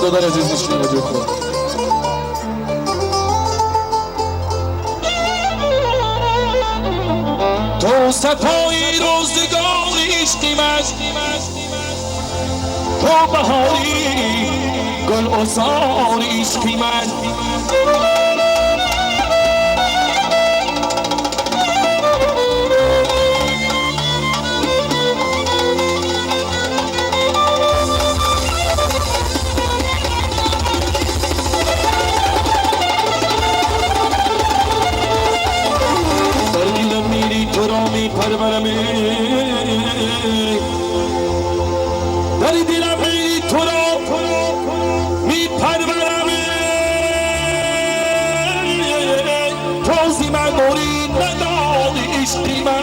دادر عزیز نشین رادیو کن. تو سپایی روزگاری عشقیمت، تو بهاری گل عذاری عشقیمت. پرورمی در دلم میری تو را می پرورمی توزی من دوری نداری عشقی من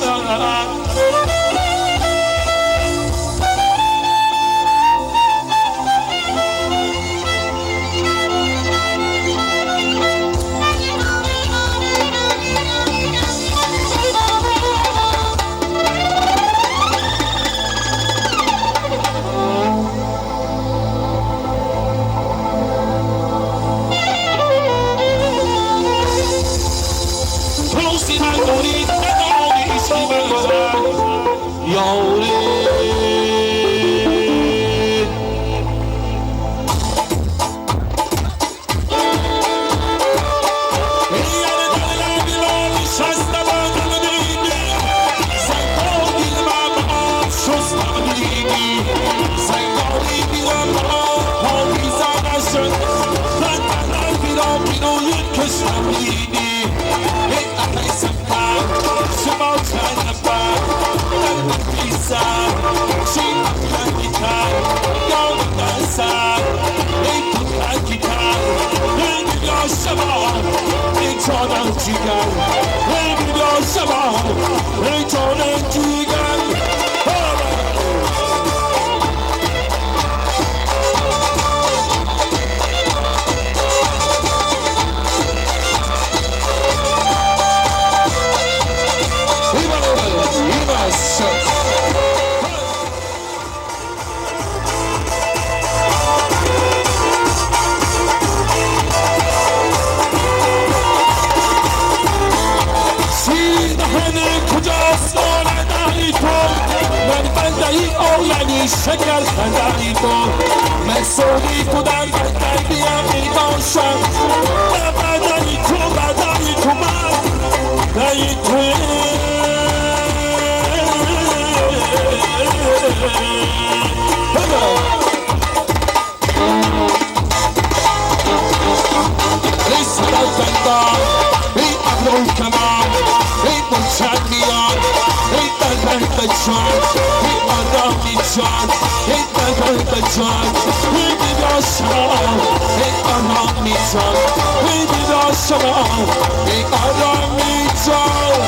شکر خندهی تو من سوری بودم بدهی بیم می باشم بدهی تو من بدهی تو ای صدر بندان ای ابرو کمان ای منشد میان ای دلبر بچان ای آرامی جان ای دلبر بچان ای بیدار شما ای آرامی جان ای بیدار شما ای آرامی جان